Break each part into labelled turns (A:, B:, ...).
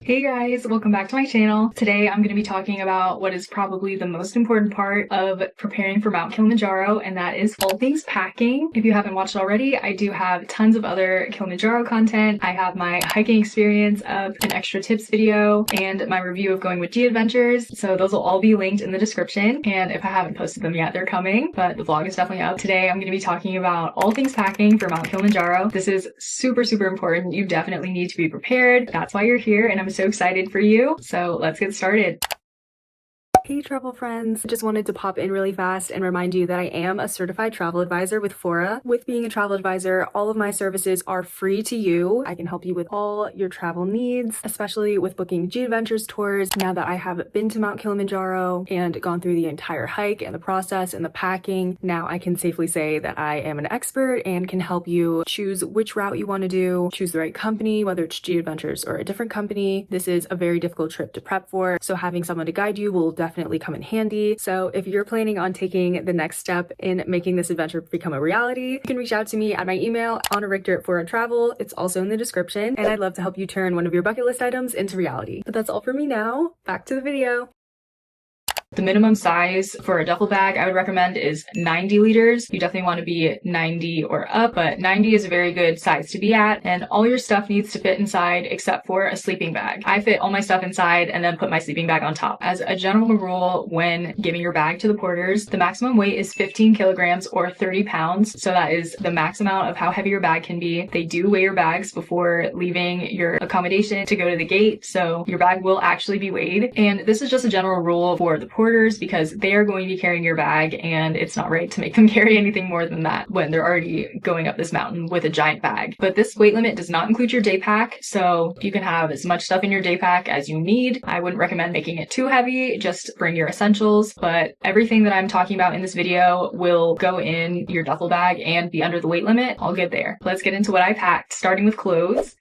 A: Hey guys, welcome back to my channel. Today I'm going to be talking about what is probably the most important part of preparing for Mount Kilimanjaro, and that is all things packing. If you haven't watched already, I do have tons of other Kilimanjaro content. I have my hiking experience of an extra tips video and my review of going with G Adventures, so those will all be linked in the description, and if I haven't posted them yet, they're coming, but the vlog is definitely up. Today I'm going to be talking about all things packing for Mount Kilimanjaro. This is super important. You definitely need to be prepared. That's why you're here, and I'm so excited for you. So let's get started.
B: Hey travel friends, just wanted to pop in really fast and remind you that I am a certified travel advisor with Fora. With being a travel advisor, all of my services are free to you. I can help you with all your travel needs, especially with booking G Adventures tours. Now that I have been to Mount Kilimanjaro and gone through the entire hike and the process and the packing, now I can safely say that I am an expert and can help you choose which route you want to do, choose the right company, whether it's G Adventures or a different company. This is a very difficult trip to prep for, so having someone to guide you will definitely come in handy. So if you're planning on taking the next step in making this adventure become a reality, you can reach out to me at my email, AnnaRichter@ForaTravel. It's also in the description, and I'd love to help you turn one of your bucket list items into reality. But that's all for me now. Back to the video.
A: The minimum size for a duffel bag I would recommend is 90 liters. You definitely want to be 90 or up, but 90 is a very good size to be at, and all your stuff needs to fit inside except for a sleeping bag. I fit all my stuff inside and then put my sleeping bag on top. As a general rule, when giving your bag to the porters, the maximum weight is 15 kilograms or 30 pounds. So that is the max amount of how heavy your bag can be. They do weigh your bags before leaving your accommodation to go to the gate, so your bag will actually be weighed. And this is just a general rule for the porters because they are going to be carrying your bag, and it's not right to make them carry anything more than that when they're already going up this mountain with a giant bag. But this weight limit does not include your day pack, so you can have as much stuff in your day pack as you need. I wouldn't recommend making it too heavy, just bring your essentials, but everything that I'm talking about in this video will go in your duffel bag and be under the weight limit. All good there. Let's get into what I packed, starting with clothes.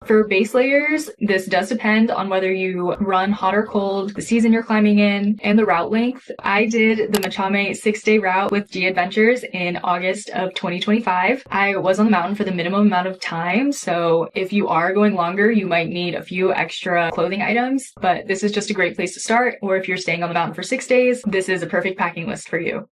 A: For base layers, this does depend on whether you run hot or cold, the season you're climbing in, and the route length. I did the Machame 6-day route with G Adventures in August of 2025. I was on the mountain for the minimum amount of time, so if you are going longer, you might need a few extra clothing items, but this is just a great place to start. Or if you're staying on the mountain for 6 days, this is a perfect packing list for you.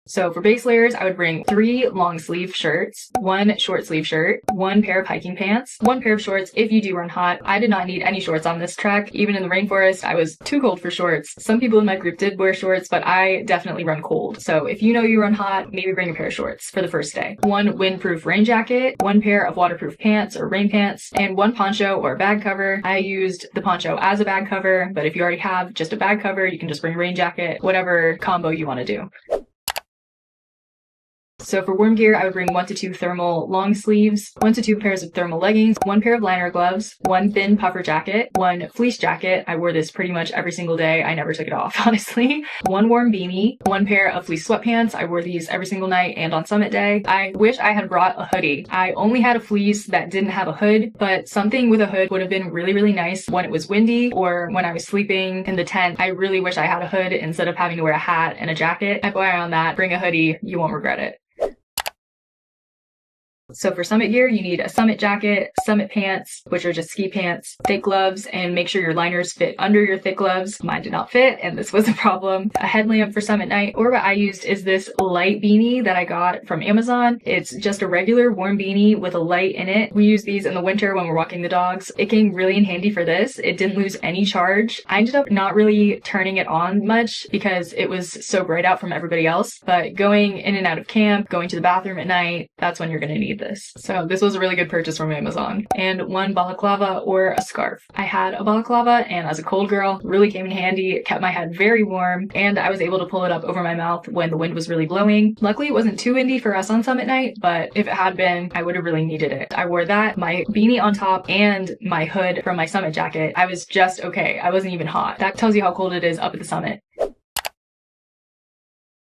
A: So for base layers, I would bring 3 long sleeve shirts, 1 short sleeve shirt, 1 pair of hiking pants, 1 pair of shorts if you do run hot. I did not need any shorts on this trek. Even in the rainforest, I was too cold for shorts. Some people in my group did wear shorts, but I definitely run cold. So if you know you run hot, maybe bring a pair of shorts for the first day. 1 windproof rain jacket, 1 pair of waterproof pants or rain pants, and 1 poncho or bag cover. I used the poncho as a bag cover, but if you already have just a bag cover, you can just bring a rain jacket, whatever combo you want to do. So for warm gear, I would bring 1 to 2 thermal long sleeves, 1 to 2 pairs of thermal leggings, 1 pair of liner gloves, 1 thin puffer jacket, 1 fleece jacket. I wore this pretty much every single day. I never took it off, honestly. 1 warm beanie, 1 pair of fleece sweatpants. I wore these every single night and on summit day. I wish I had brought a hoodie. I only had a fleece that didn't have a hood, but something with a hood would have been really nice when it was windy or when I was sleeping in the tent. I really wish I had a hood instead of having to wear a hat and a jacket. FYI on that, bring a hoodie. You won't regret it. So for summit gear, you need a summit jacket, summit pants, which are just ski pants, thick gloves, and make sure your liners fit under your thick gloves. Mine did not fit, and this was a problem. A headlamp for summit night, or what I used is this light beanie that I got from Amazon. It's just a regular warm beanie with a light in it. We use these in the winter when we're walking the dogs. It came really in handy for this. It didn't lose any charge. I ended up not really turning it on much because it was so bright out from everybody else, but going in and out of camp, going to the bathroom at night, that's when you're going to need this. So this was a really good purchase from Amazon. And 1 balaclava or a scarf. I had a balaclava, and as a cold girl, really came in handy. It kept my head very warm, and I was able to pull it up over my mouth when the wind was really blowing. Luckily, it wasn't too windy for us on summit night, but if it had been, I would have really needed it. I wore that, my beanie on top, and my hood from my summit jacket. I was just okay. I wasn't even hot. That tells you how cold it is up at the summit.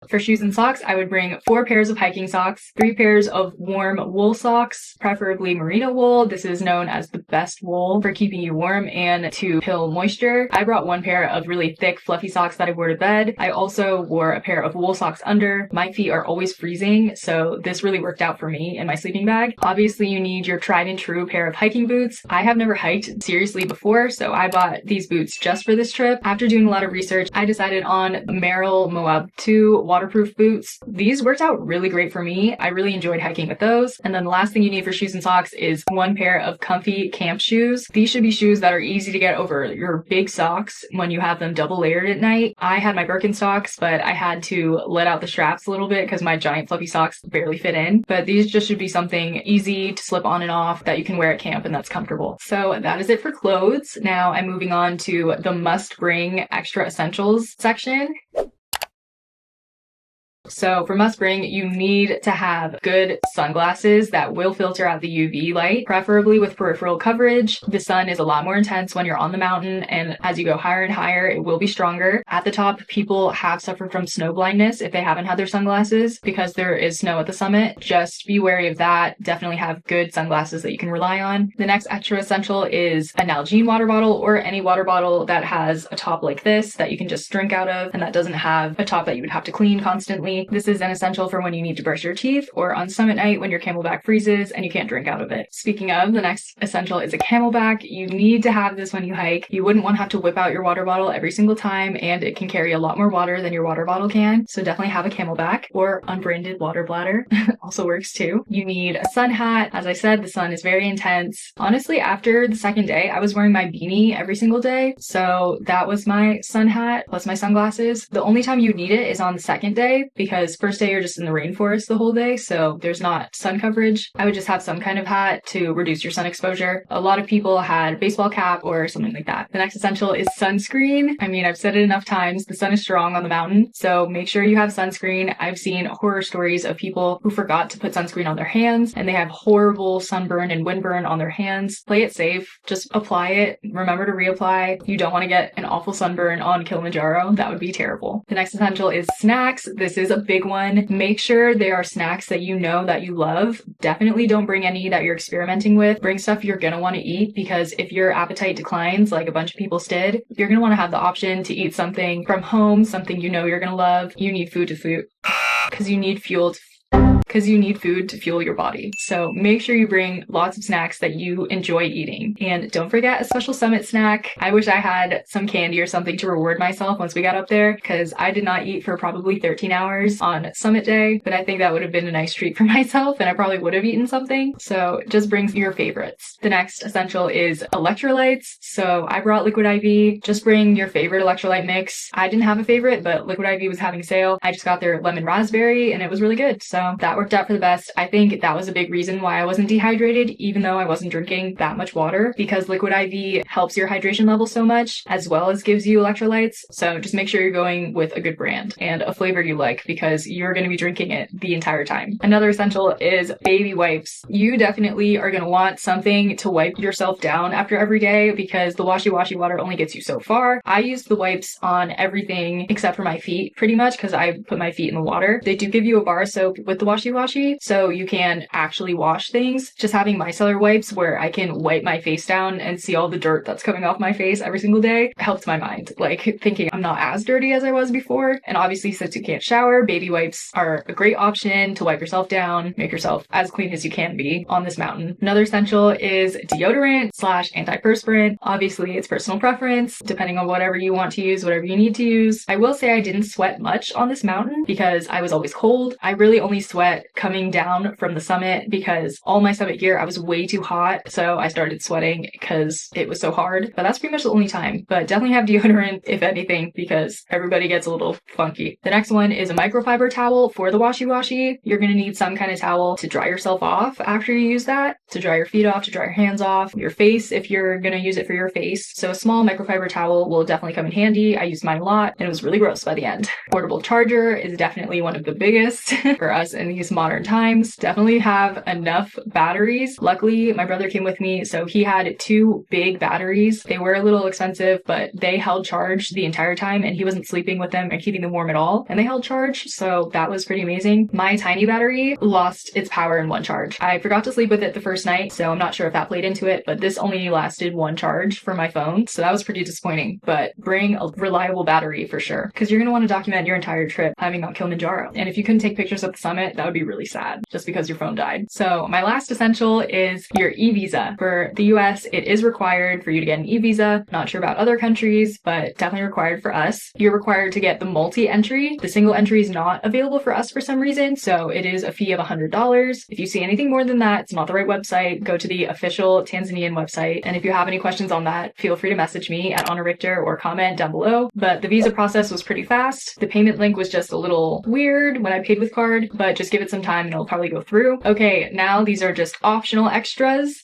A: For shoes and socks, I would bring 4 pairs of hiking socks, 3 pairs of warm wool socks, preferably merino wool. This is known as the best wool for keeping you warm and to pill moisture. I brought 1 pair of really thick, fluffy socks that I wore to bed. I also wore a pair of wool socks under. My feet are always freezing, so this really worked out for me in my sleeping bag. Obviously, you need your tried and true pair of hiking boots. I have never hiked seriously before, so I bought these boots just for this trip. After doing a lot of research, I decided on Merrell Moab 2 waterproof boots. These worked out really great for me. I really enjoyed hiking with those. And then the last thing you need for shoes and socks is 1 pair of comfy camp shoes. These should be shoes that are easy to get over your big socks when you have them double layered at night. I had my Birkenstocks, but I had to let out the straps a little bit because my giant fluffy socks barely fit in. But these just should be something easy to slip on and off that you can wear at camp and that's comfortable. So that is it for clothes. Now I'm moving on to the must bring extra essentials section. So for must bring, you need to have good sunglasses that will filter out the UV light, preferably with peripheral coverage. The sun is a lot more intense when you're on the mountain, and as you go higher and higher, it will be stronger. At the top, people have suffered from snow blindness if they haven't had their sunglasses because there is snow at the summit. Just be wary of that. Definitely have good sunglasses that you can rely on. The next extra essential is an Nalgene water bottle or any water bottle that has a top like this that you can just drink out of and that doesn't have a top that you would have to clean constantly. This is an essential for when you need to brush your teeth or on summit night when your camelback freezes and you can't drink out of it. Speaking of, the next essential is a camelback. You need to have this when you hike. You wouldn't want to have to whip out your water bottle every single time, and it can carry a lot more water than your water bottle can. So definitely have a camelback or unbranded water bladder. Also works too. You need a sun hat. As I said, the sun is very intense. Honestly, after the second day, I was wearing my beanie every single day. So that was my sun hat plus my sunglasses. The only time you need it is on the second day because first day you're just in the rainforest the whole day, so there's not sun coverage. I would just have some kind of hat to reduce your sun exposure. A lot of people had a baseball cap or something like that. The next essential is sunscreen. I mean, I've said it enough times, the sun is strong on the mountain, so make sure you have sunscreen. I've seen horror stories of people who forgot to put sunscreen on their hands and they have horrible sunburn and windburn on their hands. Play it safe. Just apply it. Remember to reapply. You don't want to get an awful sunburn on Kilimanjaro. That would be terrible. The next essential is snacks. This is a big one. Make sure there are snacks that you know that you love. Definitely don't bring any that you're experimenting with. Bring stuff you're going to want to eat because if your appetite declines, like a bunch of people's did, you're going to want to have the option to eat something from home, something you know you're going to love. You need food to fuel because you need food to fuel your body. So make sure you bring lots of snacks that you enjoy eating. And don't forget a special summit snack. I wish I had some candy or something to reward myself once we got up there because I did not eat for probably 13 hours on summit day, but I think that would have been a nice treat for myself and I probably would have eaten something. So just bring your favorites. The next essential is electrolytes. So I brought Liquid IV. Just bring your favorite electrolyte mix. I didn't have a favorite, but Liquid IV was having sale. I just got their lemon raspberry and it was really good. So that worked out for the best. I think that was a big reason why I wasn't dehydrated, even though I wasn't drinking that much water, because Liquid IV helps your hydration level so much, as well as gives you electrolytes. So just make sure you're going with a good brand and a flavor you like, because you're going to be drinking it the entire time. Another essential is baby wipes. You definitely are going to want something to wipe yourself down after every day, because the washy-washy water only gets you so far. I use the wipes on everything except for my feet, pretty much, because I put my feet in the water. They do give you a bar of soap with the washy-washy, so you can actually wash things. Just having micellar wipes where I can wipe my face down and see all the dirt that's coming off my face every single day helps my mind. Like thinking I'm not as dirty as I was before. And obviously, since you can't shower, baby wipes are a great option to wipe yourself down, make yourself as clean as you can be on this mountain. Another essential is deodorant / antiperspirant. Obviously, it's personal preference, depending on whatever you want to use, whatever you need to use. I will say I didn't sweat much on this mountain because I was always cold. I really only sweat coming down from the summit because all my summit gear, I was way too hot. So I started sweating because it was so hard. But that's pretty much the only time. But definitely have deodorant, if anything, because everybody gets a little funky. The next one is a microfiber towel for the washy-washy. You're going to need some kind of towel to dry yourself off after you use that, to dry your feet off, to dry your hands off, your face if you're going to use it for your face. So a small microfiber towel will definitely come in handy. I used mine a lot and it was really gross by the end. Portable charger is definitely one of the biggest for us in these these modern times. Definitely have enough batteries. Luckily, my brother came with me, so he had 2 big batteries. They were a little expensive, but they held charge the entire time, and he wasn't sleeping with them and keeping them warm at all. And they held charge, so that was pretty amazing. My tiny battery lost its power in 1 charge. I forgot to sleep with it the first night, so I'm not sure if that played into it, but this only lasted 1 charge for my phone, so that was pretty disappointing. But bring a reliable battery for sure, because you're going to want to document your entire trip having Mount Kilimanjaro. And if you couldn't take pictures of the summit, that would be really sad just because your phone died. So my last essential is your e-visa. For the US, it is required for you to get an e-visa. Not sure about other countries, but definitely required for us. You're required to get the multi-entry. The single entry is not available for us for some reason, so it is a fee of $100. If you see anything more than that, it's not the right website. Go to the official Tanzanian website. And if you have any questions on that, feel free to message me at Anna Richter or comment down below. But the visa process was pretty fast. The payment link was just a little weird when I paid with card, but just give it some time and it'll probably go through. Okay, now these are just optional extras.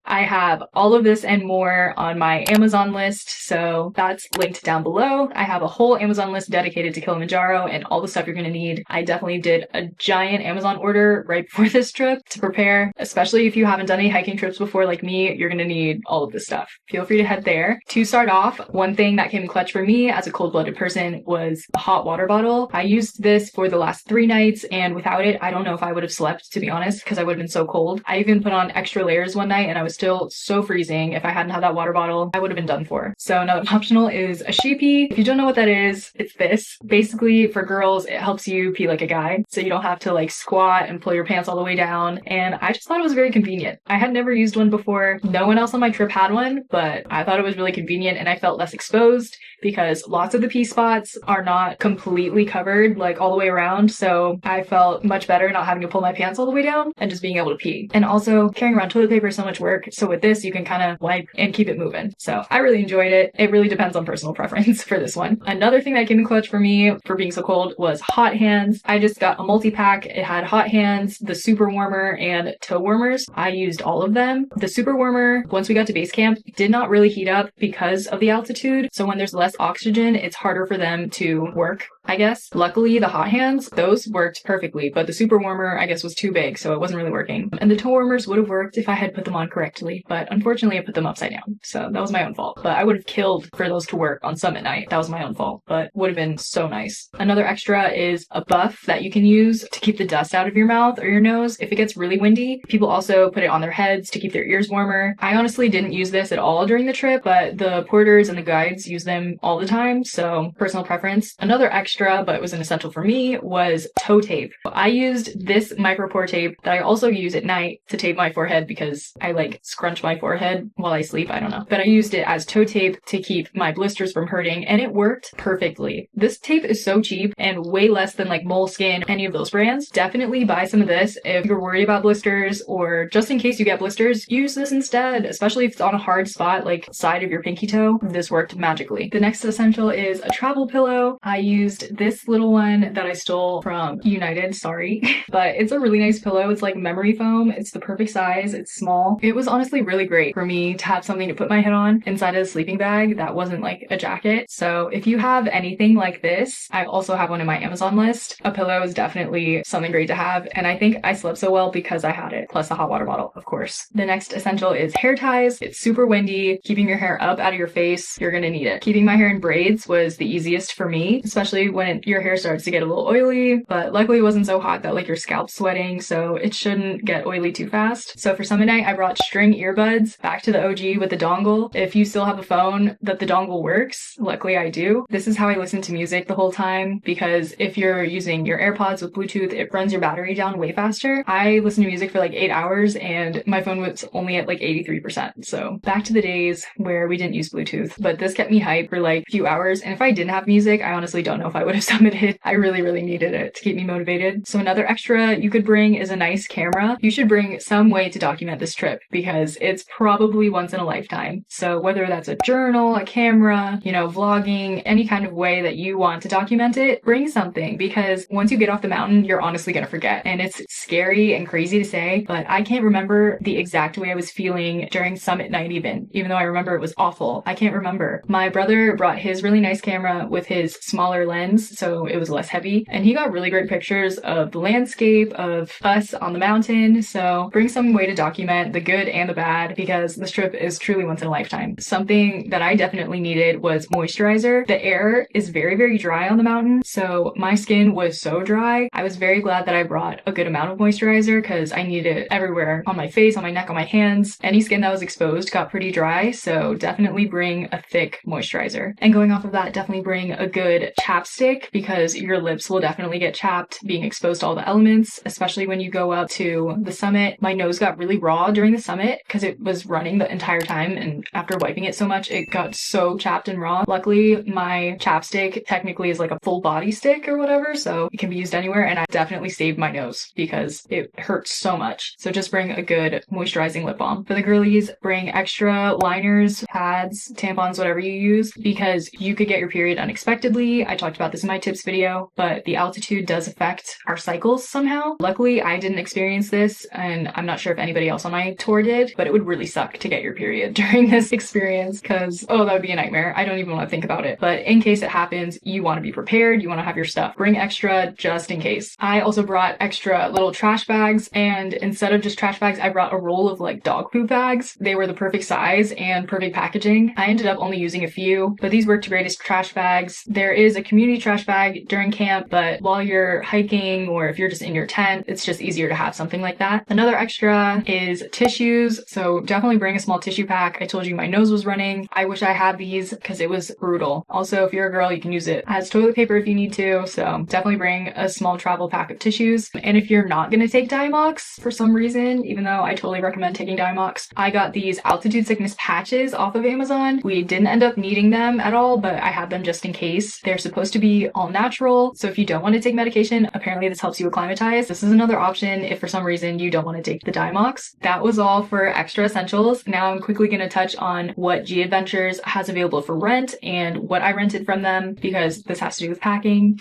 A: I have all of this and more on my Amazon list, so that's linked down below. I have a whole Amazon list dedicated to Kilimanjaro and all the stuff you're going to need. I definitely did a giant Amazon order right before this trip to prepare, especially if you haven't done any hiking trips before like me, you're going to need all of this stuff. Feel free to head there. To start off, one thing that came in clutch for me as a cold-blooded person was a hot water bottle. I used this for the last 3 nights, and without it, I don't know if I would have slept, to be honest, because I would have been so cold. I even put on extra layers one night and I was still so freezing. If I hadn't had that water bottle, I would have been done for. So another optional is a sheepy. If you don't know what that is, it's this. Basically, for girls, it helps you pee like a guy, so you don't have to like squat and pull your pants all the way down. And I just thought it was very convenient. I had never used one before. No one else on my trip had one, but I thought it was really convenient and I felt less exposed because lots of the pee spots are not completely covered like all the way around. So I felt much better not having to pull my pants all the way down and just being able to pee. And also carrying around toilet paper is so much work. So with this, you can kind of wipe and keep it moving. So I really enjoyed it. It really depends on personal preference for this one. Another thing that came in clutch for me for being so cold was hot hands. I just got a multi-pack. It had hot hands, the super warmer, and toe warmers. I used all of them. The super warmer, once we got to base camp, did not really heat up because of the altitude. So when there's less oxygen, it's harder for them to work, I guess. Luckily, the hot hands, those worked perfectly, but the super warmer, I guess, was too big, so it wasn't really working. And the toe warmers would have worked if I had put them on correctly, but unfortunately I put them upside down, so that was my own fault. But I would have killed for those to work on summit night. That was my own fault, but would have been so nice. Another extra is a buff that you can use to keep the dust out of your mouth or your nose if it gets really windy. People also put it on their heads to keep their ears warmer. I honestly didn't use this at all during the trip, but the porters and the guides use them all the time, so personal preference. Another extra, but it was an essential for me, was toe tape. I used this micro pore tape that I also use at night to tape my forehead because I like scrunch my forehead while I sleep. I don't know. But I used it as toe tape to keep my blisters from hurting, and it worked perfectly. This tape is so cheap and way less than like Moleskine, any of those brands. Definitely buy some of this if you're worried about blisters, or just in case you get blisters, use this instead, especially if it's on a hard spot like side of your pinky toe. This worked magically. The next essential is a travel pillow. I used this little one that I stole from United, sorry, but it's a really nice pillow. It's like memory foam. It's the perfect size. It's small. It was honestly really great for me to have something to put my head on inside of a sleeping bag that wasn't like a jacket. So if you have anything like this, I also have one in my Amazon list. A pillow is definitely something great to have, and I think I slept so well because I had it, plus a hot water bottle, of course. The next essential is hair ties. It's super windy. Keeping your hair up out of your face, you're gonna need it. Keeping my hair in braids was the easiest for me, especially when your hair starts to get a little oily, but luckily it wasn't so hot that like your scalp's sweating, so it shouldn't get oily too fast. So for summit night, I brought string earbuds back to the OG with the dongle. If you still have a phone that the dongle works, luckily I do. This is how I listen to music the whole time, because if you're using your AirPods with Bluetooth, it runs your battery down way faster. I listened to music for like 8 hours and my phone was only at like 83%. So back to the days where we didn't use Bluetooth, but this kept me hyped for like a few hours. And if I didn't have music, I honestly don't know if I would have summited. I really needed it to keep me motivated. So another extra you could bring is a nice camera. You should bring some way to document this trip because it's probably once in a lifetime. So whether that's a journal, a camera, you know, vlogging, any kind of way that you want to document it, bring something, because once you get off the mountain, you're honestly gonna forget. And it's scary and crazy to say, but I can't remember the exact way I was feeling during summit night even though I remember it was awful. I can't remember. My brother brought his really nice camera with his smaller lens lens, so it was less heavy. And he got really great pictures of the landscape, of us on the mountain. So bring some way to document the good and the bad, because this trip is truly once in a lifetime. Something that I definitely needed was moisturizer. The air is very, very dry on the mountain, so my skin was so dry. I was very glad that I brought a good amount of moisturizer because I needed it everywhere, on my face, on my neck, on my hands. Any skin that was exposed got pretty dry, so definitely bring a thick moisturizer. And going off of that, definitely bring a good chapstick, because your lips will definitely get chapped being exposed to all the elements, especially when you go up to the summit. My nose got really raw during the summit because it was running the entire time, and after wiping it so much, it got so chapped and raw. Luckily, my chapstick technically is like a full body stick or whatever, so it can be used anywhere, and I definitely saved my nose because it hurts so much. So just bring a good moisturizing lip balm. For the girlies, bring extra liners, pads, tampons, whatever you use, because you could get your period unexpectedly. I talked about this in my tips video, but the altitude does affect our cycles somehow. Luckily, I didn't experience this, and I'm not sure if anybody else on my tour did, but it would really suck to get your period during this experience because, oh, that would be a nightmare. I don't even want to think about it. But in case it happens, you want to be prepared. You want to have your stuff. Bring extra just in case. I also brought extra little trash bags, and instead of just trash bags, I brought a roll of like dog poop bags. They were the perfect size and perfect packaging. I ended up only using a few, but these worked great as trash bags. There is a community trash bag during camp, but while you're hiking or if you're just in your tent, it's just easier to have something like that. Another extra is tissues, so definitely bring a small tissue pack. I told you my nose was running. I wish I had these because it was brutal. Also, if you're a girl, you can use it as toilet paper if you need to, so definitely bring a small travel pack of tissues. And if you're not going to take Diamox for some reason, even though I totally recommend taking Diamox, I got these altitude sickness patches off of Amazon. We didn't end up needing them at all, but I had them just in case. They're supposed to be all natural, so if you don't want to take medication, apparently this helps you acclimatize. This is another option if for some reason you don't want to take the Diamox. That was all for extra essentials. Now I'm quickly going to touch on what G Adventures has available for rent and what I rented from them, because this has to do with packing.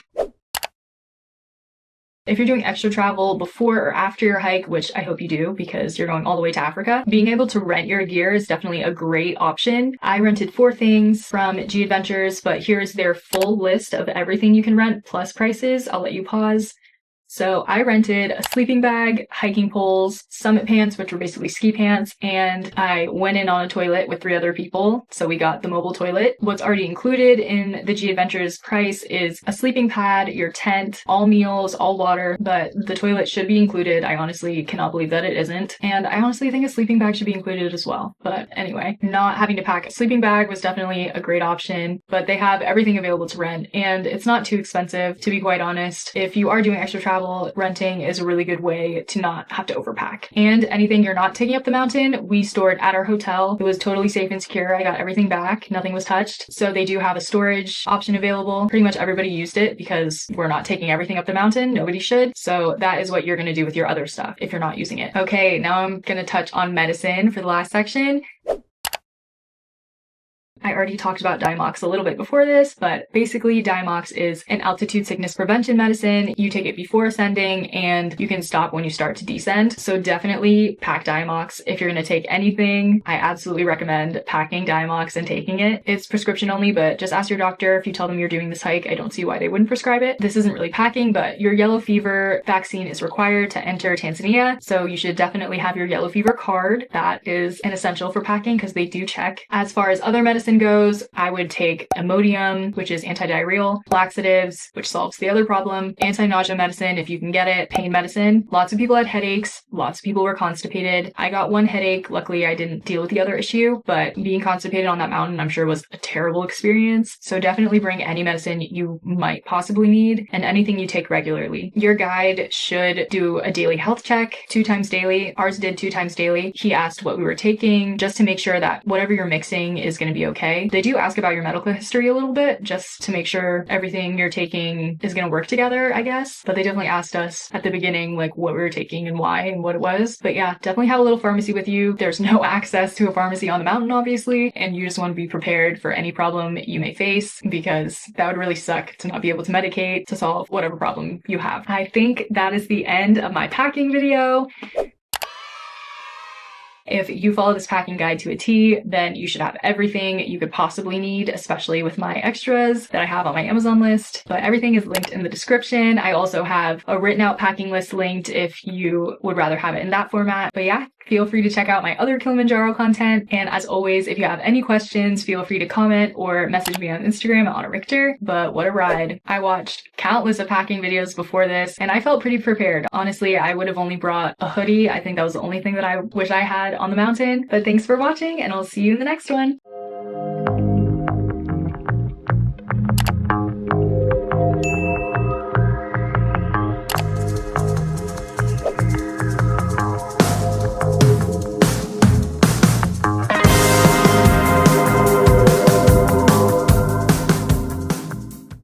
A: If you're doing extra travel before or after your hike, which I hope you do because you're going all the way to Africa, being able to rent your gear is definitely a great option. I rented 4 things from G Adventures, but here's their full list of everything you can rent plus prices. I'll let you pause. So I rented a sleeping bag, hiking poles, summit pants, which were basically ski pants, and I went in on a toilet with 3 other people. So we got the mobile toilet. What's already included in the G Adventures price is a sleeping pad, your tent, all meals, all water, but the toilet should be included. I honestly cannot believe that it isn't. And I honestly think a sleeping bag should be included as well. But anyway, not having to pack a sleeping bag was definitely a great option, but they have everything available to rent, and it's not too expensive, to be quite honest. If you are doing extra travel, renting is a really good way to not have to overpack. And anything you're not taking up the mountain, we stored at our hotel. It was totally safe and secure. I got everything back. Nothing was touched. So they do have a storage option available. Pretty much everybody used it because we're not taking everything up the mountain. Nobody should. So that is what you're going to do with your other stuff if you're not using it. Okay, now I'm going to touch on medicine for the last section. I already talked about Diamox a little bit before this, but basically Diamox is an altitude sickness prevention medicine. You take it before ascending and you can stop when you start to descend. So definitely pack Diamox if you're going to take anything. I absolutely recommend packing Diamox and taking it. It's prescription only, but just ask your doctor. If you tell them you're doing this hike, I don't see why they wouldn't prescribe it. This isn't really packing, but your yellow fever vaccine is required to enter Tanzania. So you should definitely have your yellow fever card. That is an essential for packing because they do check. As far as other medicine goes, I would take Imodium, which is antidiarrheal, laxatives, which solves the other problem, anti-nausea medicine if you can get it, pain medicine. Lots of people had headaches. Lots of people were constipated. I got one headache. Luckily, I didn't deal with the other issue, but being constipated on that mountain, I'm sure was a terrible experience. So definitely bring any medicine you might possibly need and anything you take regularly. Your guide should do a daily health check 2 times daily. Ours did 2 times daily. He asked what we were taking just to make sure that whatever you're mixing is going to be okay. They do ask about your medical history a little bit just to make sure everything you're taking is going to work together, I guess. But they definitely asked us at the beginning, like what we were taking and why and what it was. But yeah, definitely have a little pharmacy with you. There's no access to a pharmacy on the mountain, obviously, and you just want to be prepared for any problem you may face because that would really suck to not be able to medicate to solve whatever problem you have. I think that is the end of my packing video. If you follow this packing guide to a T, then you should have everything you could possibly need, especially with my extras that I have on my Amazon list. But everything is linked in the description. I also have a written out packing list linked if you would rather have it in that format. But yeah, feel free to check out my other Kilimanjaro content. And as always, if you have any questions, feel free to comment or message me on Instagram at Anna Richter. But what a ride. I watched countless of packing videos before this and I felt pretty prepared. Honestly, I would have only brought a hoodie. I think that was the only thing that I wish I had on the mountain. But thanks for watching and I'll see you in the next one.